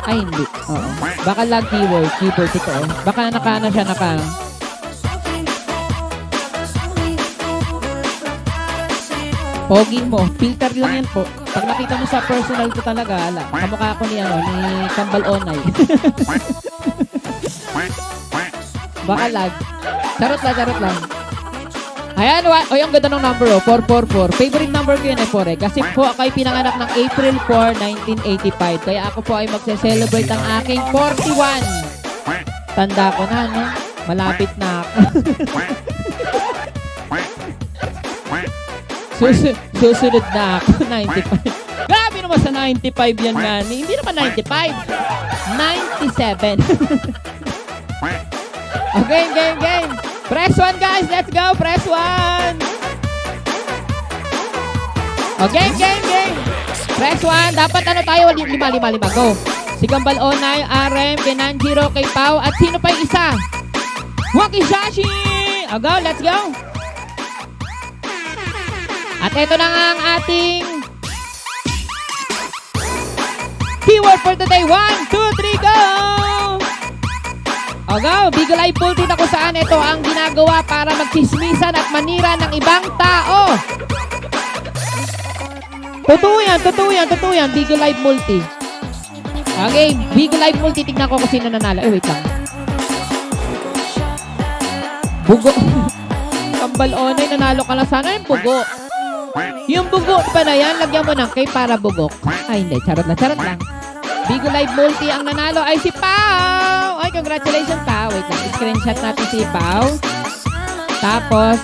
Ay, hindi. Oo. Baka lang keyword. Keyboard ito. Baka naka siya. Pogi mo. Filter lang yan po. Pag nakita mo sa personal ko talaga, kamukha ako ni Kambal Onay. Baka lag. Charot lang. Ayan, ang ganda ng number, 444. Favorite number ko yan, Pore. Kasi po ako ay pinanganak ng April 4, 1985. Kaya ako po ay magse-celebrate ang aking 41. Tanda ko na, no? Malapit na ako. Susunod na ako, 95. Grabe naman sa 95 yan, Manny. Hindi naman 95. 97. Okay, game. Press 1, guys. Let's go. Press 1. Okay, game. Press 1. Dapat ano tayo? 5. Go. Si Gambal Onay, RM, kay Nanjiro, kay Pau, at sino pa yung isa? Wakizashi! O go, let's go! At ito na nga ang ating keyword for today. 1, 2, 3, go! O go, Bigol Eye Pulti na kung saan ito ang ginagawa para magchismisan at manira ng ibang tao. Totoo yan, Bigol Eye Multi. Okay, Bigol Eye Multi, tignan ko kung sino nanalo. Wait lang. Bugo. Kambal Onay, nanalo ka lang sana yung bugo. Yung bugo pa na yan, lagyan mo ng kay para bugok. Ay, hindi. Charot lang. Bigol Eye Multi ang nanalo ay si Pau. Ay, congratulations, Pau. Wait lang. Screenshot natin si Pau. Tapos,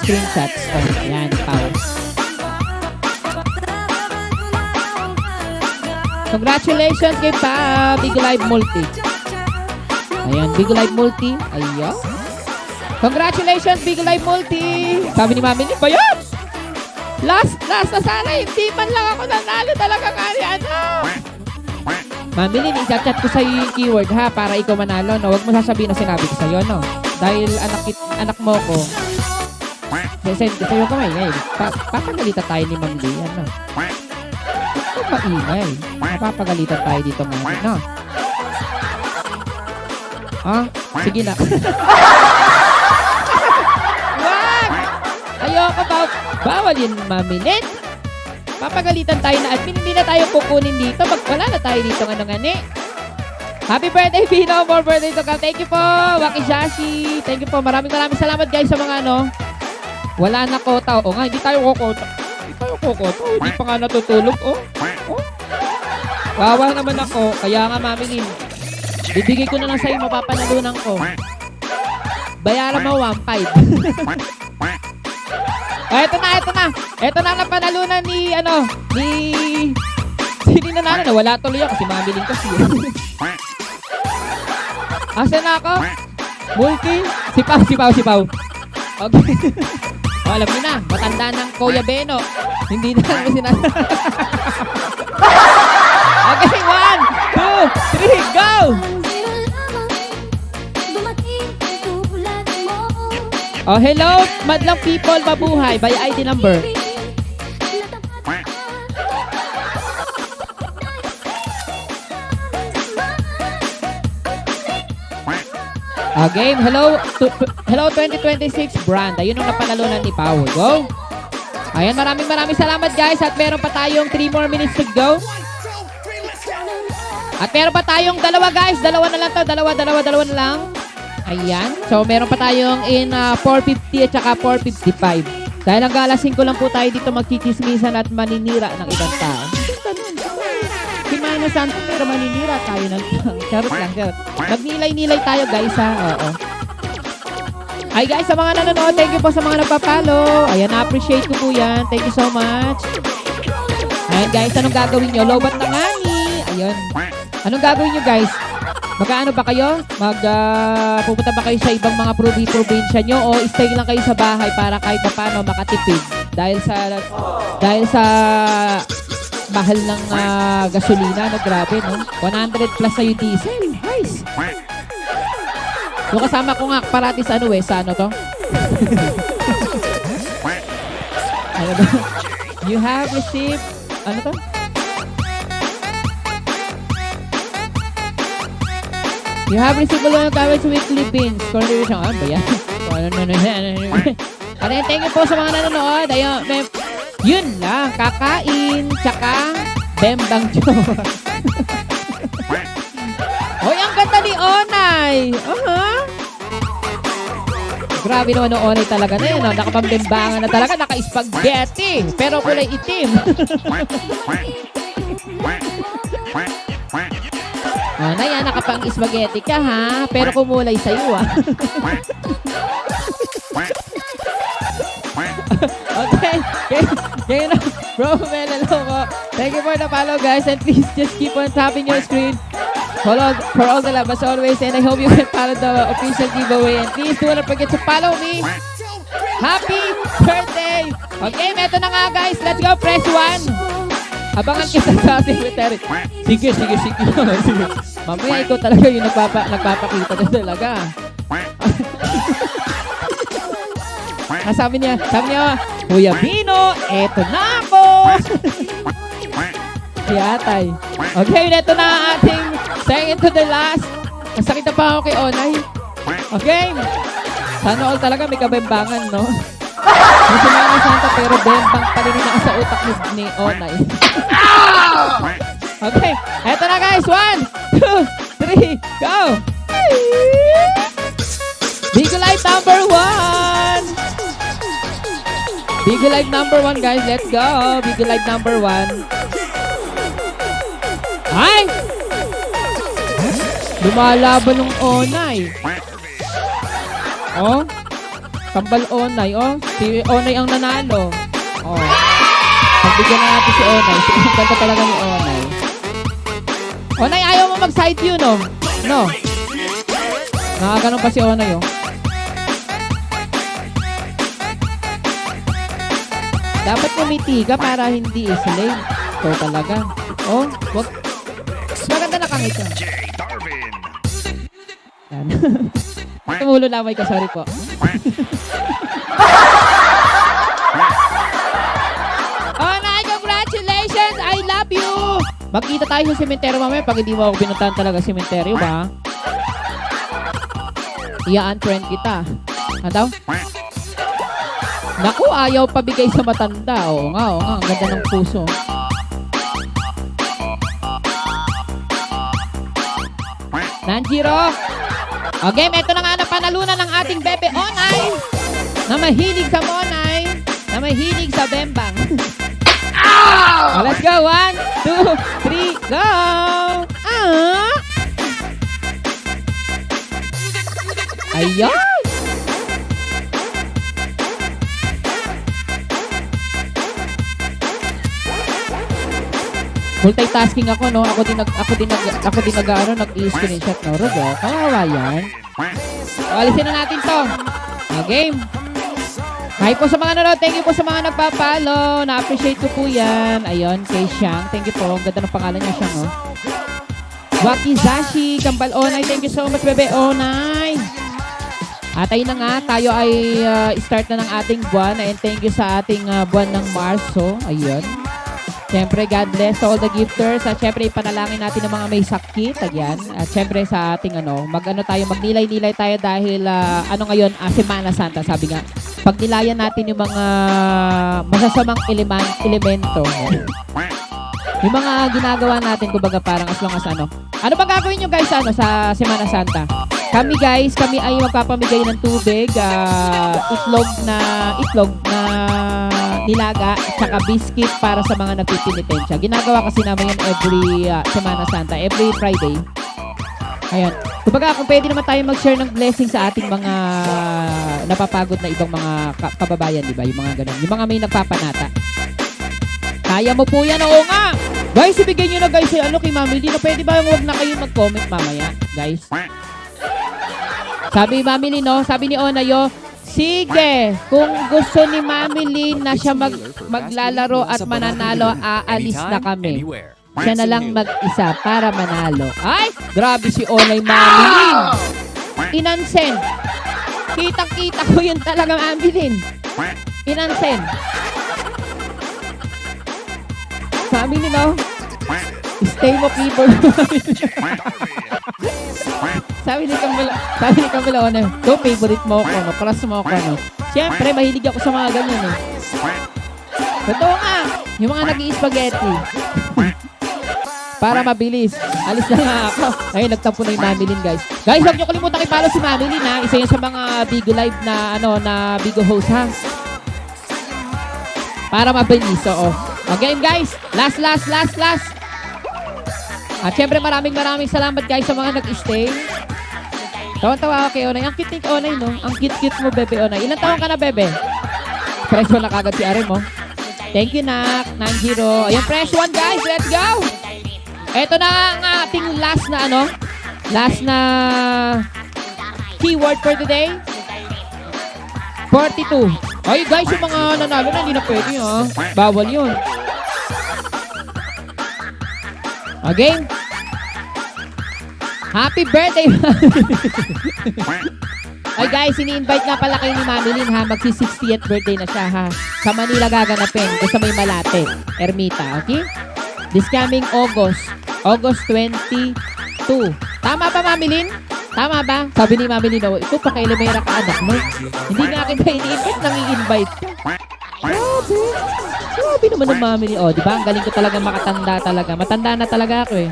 screenshots. Oh, yan, Pau. Congratulations kay Pau. Bigol Eye Multi. Ayan, Bigol Eye Multi. Ayan. Congratulations, Bigol Eye Multi. Sabi ni Mami ni Bayan. Last na sana. Hindi man lang ako nanalo talaga kani ano. Mami Lin, i-chat ko sa'yo yung keyword ha, para ikaw manalo, no? Huwag mo sasabihin na sinabi ko sa'yo, no? Dahil anak mo ko, send ko sa'yo kamay, ngayon. Papagalitan tayo ni Ma'am Lian, no? Huwag maingay. Papagalitan tayo dito ngayon, no? Ah, sige na. Wag! Ayoko ba? Bawal yun, Mami Lin. Papagalitan tayo na admin, hindi na tayo kukunin dito. Wala na tayo dito ngani. Happy birthday, Pino. More birthday to come. Thank you po, Wakizashi. Thank you po. Maraming salamat guys sa mga ano. Wala na kota. O nga, hindi tayo kukota. Hindi pa nga natutulog. Oh. Wawa naman ako. Kaya nga, Mami Lin. Bibigay ko na lang sa'yo, mapapanalunan ko. Bayaran mo 1.5. Eto na. Eto na napanalunan ni, sino nanalo na? Wala tuloy ako. Si Mami Lin kasi. Asan na ako? Multi? Si Pau. Okay. O, alam niyo na. Matanda ng Kuya Beno. Hindi na namin sinasabi. Okay, 1, 2, 3, go! Oh, hello, madlang people, mabuhay. By ID number. Game, hello 2026 brand. Ayun ang napanalunan ni Pau. Go. Ayan, maraming salamat guys. At meron pa tayong 3 more minutes to go. At meron pa tayong dalawa guys. Dalawa na lang to. Dalawa na lang. Ayan. So, meron pa tayong in 450 at saka 455. Dahil hanggang alas 5 lang po tayo dito magchichismisan at maninira ng ibang tao. Si Mana Santos pero maninira tayo ng charot lang. Magnilay-nilay tayo guys ha. Oo. Ay guys, sa mga nanonood, thank you po sa mga nagpapalo. Ayan, na-appreciate ko po yan. Thank you so much. Ayan guys, anong gagawin nyo? Lobat na nga ni. Ayun. Anong gagawin nyo guys? Mag-ano ba kayo? Pupunta ba kayo sa ibang mga probinsya nyo o stay lang kayo sa bahay para kahit pa paano makatipid? Dahil sa mahal ng gasolina, no? Grabe, no? 100 plus sa yung diesel. Nice. So kasama ko nga parati sa sa ano to? Ano ba? You have received, ano to? You have received below Gawit's weekly pins. Contribution. Ano ba yan? Thank you po sa mga nanonood. Ayun, yun lang. Kakain. Tsaka bembang jowa. Hoy, ang ganda ni Onay. Grabe naman ng Onay talaga na yun. Nakapambembangan na talaga. Naka-spaghetti. Pero kulay itim. Onay, nakapang-spaghetti ka ha. Pero kumulay sa'yo ah. Okay. Kaya na, bro, hello ko. Thank you for the follow, guys. And please just keep on tapping your screen. Follow for all the love as always. And I hope you can follow the official giveaway. And please do not forget to follow me. Happy birthday! Okay, eto na nga, guys. Let's go. Press 1. Abangan kita sa ating cemetery. Sige. Sige. Mamaya ikaw talaga yung nagpapakita na talaga. Sabi niya, Kuya Bino, eto na ako! Si Atay. Okay, eto na ang ating second to the last. Masakit na pa ako kay Onay. Okay. Sana all talaga may kabembangan, no? May Semana Santa pero bembang pa rin na sa utak ni Onay. Okay, eto na guys. 1, 2, 3, go! Bigo Live number 1! Bigo Live number 1, guys. Let's go. Bigo Live number 1. Ay! Lumalaban ng Onay. Oh. Kambal Onay. Oh. Si Onay ang nanalo. Oh. Pagbigyan na natin si Onay. Ang ganda talaga ni Onay. Onay, ayaw mo mag-side view, no? No. Nakaganon pa si Onay, oh. Dapat kumiti ka para hindi islay. Ito talaga. Oh, wag. Maganda na kangit ka. Yan. Tumulo lamay ka, sorry po. Onay, congratulations! I love you! Magkita tayo sa sementeryo mamaya pag hindi mo ako pinuntahan talaga sa sementeryo, ba? Iya-unfriend kita. Ano daw? Naku, ayaw pabigay sa matanda. Oo nga. Ang ganda ng puso. Nanjiro. Okay, eto na nga na panalunan ng ating Bebe Onay. Na mahilig sa Monay. Na mahilig sa Bembang. Oh, let's go. 1, 2, 3, go! Ayan! Multitasking ako, no? Ako din nag-i-screenshot, no? Rogo, kawawa yan. Alisin na natin to. Game. Hi po sa mga nanonood. Thank you po sa mga nagpapalo. Na-appreciate ko po yan. Ayun, kay Shang. Thank you po. Ang ganda ng pangalan niya, Shang, oh. Wakizashi, Kambal Onay. Thank you so much, Bebe Onay. At ayun na nga, tayo ay start na ng ating buwan. And thank you sa ating buwan ng Marso. Ayun. Siyempre, God bless all the gifters. At siyempre, ipanalangin natin ng mga may sakit. Ayan. At siyempre, sa ating magnilay-nilay tayo dahil ngayon, Semana Santa. Sabi nga, pagnilayan natin yung mga masasamang elemento. Yung mga ginagawa natin, kumbaga parang as long as ano. Ano ba gagawin nyo guys sa Semana Santa? Kami ay magpapamigay ng tubig, itlog na nilaga at saka biscuit para sa mga nagpipinitensya. Ginagawa kasi namin yun every Semana Santa, every Friday. Ayan. Kumbaga, kung pwede naman tayo mag-share ng blessing sa ating mga napapagod na ibang mga kababayan, di ba? Yung mga ganun. Yung mga may nagpapanata. Kaya mo po yan, oo nga! Guys, ibigay nyo na guys kay Mami Lee. Pwede ba yung huwag na kayo mag-comment mamaya, guys? Sabi Mami Lee, no? Sabi ni Onayo, sige, kung gusto ni Mami Lee na siya maglalaro at mananalo, aalis na kami. Siya na lang mag-isa para manalo. Ay, grabe si Onay Mami Lee. Inansen. Kitang-kita ko yun talagang Mami Lee. Inansen. Sabi ni, no? Stay mo, people. Sabi ni Camila, Onay, to favorite mo ako, no? Crush mo ako, no? Siyempre, mahilig ako sa mga ganyan, eh. Totoo nga, yung mga nag-i-spaghetti. Para mabilis. Alis na nga ako. Ayun, nagtampo na yung Mamilin, guys. Guys, huwag nyo kalimutan i-follow si Mamilin, ha? Isa yun sa mga Bigo Live na, na Bigo host, ha? Para mabilis, oo. Okay, guys. Last. At syempre, maraming salamat, guys, sa mga nag-stay. Tawan-tawa ako kay Onay. Ang cute ni Onay, no? Ang cute mo, Bebe Onay. Ilan taon ka na, Bebe? Fresh one na kagad si Arim, mo. Thank you, Nak. Nanjiro. Ayan, fresh one, guys. Let's go! Ito na ang ating last na keyword for today. 42. Ay, guys, yung mga nanalo na, hindi na pwede, ha? Bawal yun. Okay? Happy birthday! Ay guys, ini-invite nga pala kayo ni Mami Lynn ha. Magsi-60th birthday na siya ha. Sa Manila gaganapin. Doon sa may Malate. Ermita, okay? This coming August 22. Tama ba, Mami Lynn? Tama ba? Sabi ni Mami Lynn, ito pa kay Lumera ka anak mo. Hindi nga kita ini-invite, nang-i-invite ka. Grabe. Grabe naman ng Mami Lynn. O, di ba? Ang galing ko talaga makatanda talaga. Matanda na talaga ako eh.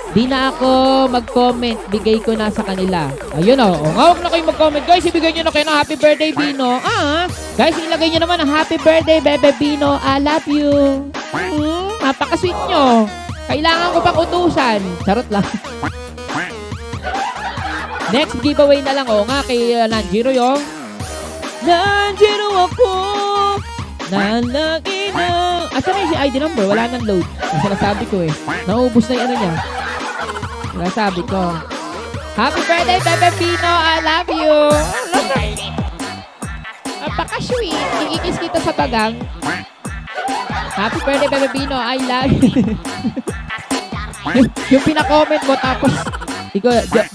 Di na ako mag-comment, bigay ko na sa kanila. Ayun o. Huwag na kayo mag-comment. Guys, ibigay nyo na kayo ng happy birthday, Bino. Guys, ilagay nyo naman ang happy birthday, Bebe Bino. I love you. Napaka-sweet nyo. Kailangan ko pang utusan. Charot lang. Next giveaway na lang. O nga, kay Nanjiro yung Nanjiro ako. Nalaki na. Asa na yung ID number? Wala nang load. Ang sinasabi ko eh. Naubos na yung ano niya. Sabi ko, happy birthday, Bebe Pino. I love you. Napaka-sweet. Ikikis kita sa bagang. Happy birthday, Bebe Pino. I love you. yung pina-comment mo, tapos,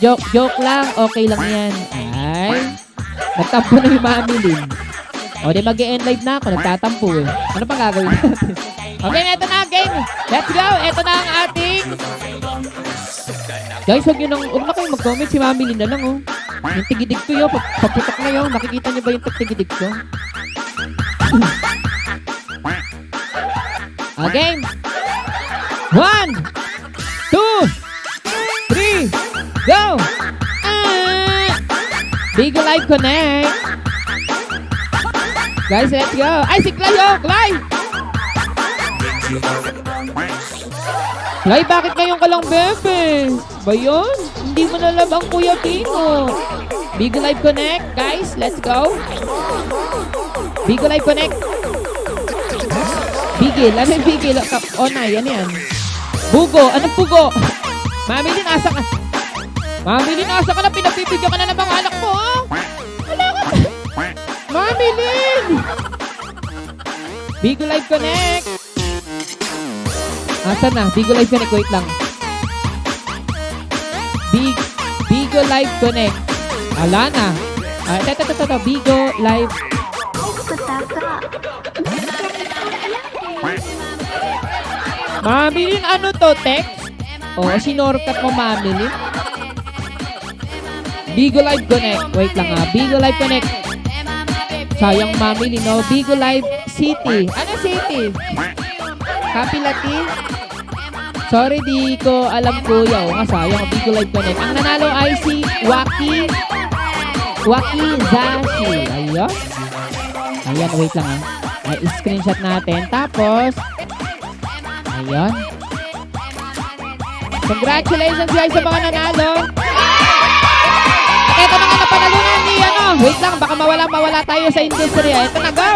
joke lang. Okay lang yan. Ay, nagtampo na yung Mami Lynn. O, di mag-e-end live na ako. Nagtatampo eh. Ano pa gagawin natin? Okay, eto na, game. Let's go. Eto na ang ating... Guys, huwag na kayo mag-comment. Si Mami Lynn na lang, oh. Yung tigidig ko yun. Paputok na yun. Nakikita niyo ba yung tigidig ko? Okay. 1, 2, 3, go! Bigo Live Connect. Guys, let's go. Ay, si Clay, oh! Clay! Clay, bakit ngayon ka lang, bebe? Ba yun? Hindi mo nalabang Kuya Pino. Bigo Live Connect. Guys, let's go. Bigo Live Connect. Bigil. Ano yung bigil? Oh, na. Yan yan. Bugo. Anong bugo? Mami Lynn, asa ka? Mami Lynn, asa ka na? Pinagbibigyan ka na ng mga anak mo, oh. Wala ka. Mami Lynn! Bigo Live Connect. Asan na? Bigo Live Connect. Wait lang. Bigo Live Connect. Ala na. Ito. Bigo Live. Mami Lynn, ano to? Text? O, sinorkat mo, Mami Lynn. Bigo Live Connect. Wait lang ha. Bigo Live Connect. Sayang, Mami Lynn, no? Bigo Live City. Ano City? Kapilati? Sorry, di ko alam, kuya. O nga, sayang. Bigo Live Connect. Ang nanalo ay si Waki Zashi. Ayun. Ayan, wait lang ha. Ay, screenshot natin. Tapos, ayun. Congratulations guys sa mga nanalo. At ito na nga napanalunan ni ano. Wait lang, baka mawala tayo sa industriya. Ito na, go!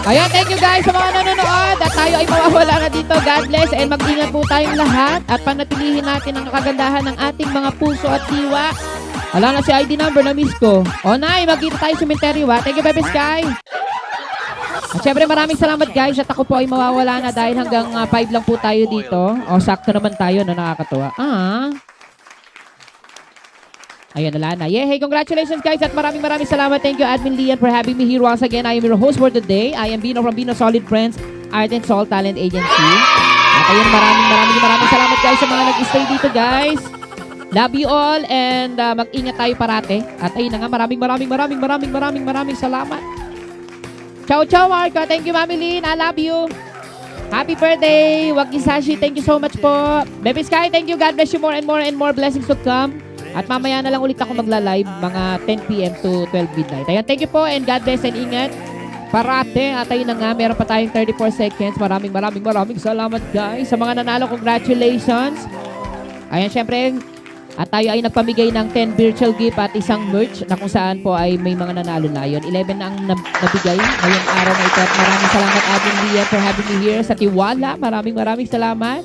Ayan, thank you guys sa mga nanonood. At tayo ay mawawala na dito. God bless and mag-ingat po tayong lahat. At panatilihin natin ang kagandahan ng ating mga puso at diwa. Wala na si ID number na miss ko. O nay, magkita tayo sa cemetery, wa? Thank you, Bebe Sky. At syempre maraming salamat guys. At ako po ay mawawala na dahil hanggang 5 lang po tayo dito. O sakto naman tayo na nakakatuwa. Ayan, wala na. Yay, congratulations guys at maraming salamat. Thank you Admin Lian for having me here once again. I am your host for today. I am Bino from Bino Solid Friends Art and Soul Talent Agency. At ayun, maraming salamat guys sa mga nag-stay dito guys. Love you all and mag-ingat tayo parate. At ayun na nga, maraming salamat. Ciao, Marco. Thank you, Mami Lynn. I love you. Happy birthday, Waki Sashi. Thank you so much po. Baby Sky, thank you. God bless you more and more blessings to come. At mamaya na lang ulit ako magla-live mga 10 p.m. to 12 midnight. Ayan, thank you po and God bless and ingat. Parate, at ayun na nga, meron pa tayong 34 seconds. Maraming salamat guys. Sa mga nanalo, congratulations. Ayan, syempre, at tayo ay nagpamigay ng 10 virtual gift at isang merch na kung saan po ay may mga nanalo na yun. 11 na ang nabigay ngayong araw na ito. At maraming salamat Admin Lian for having me here sa Tiwala. Maraming salamat.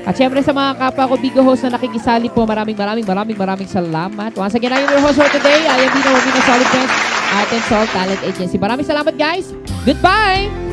At syempre sa mga kapwa ko Bigo host na nakikisali po, maraming salamat. Once again, I am your host for today. I am Dino Robina Solid Friends at Sol Talent Agency. Maraming salamat guys. Goodbye!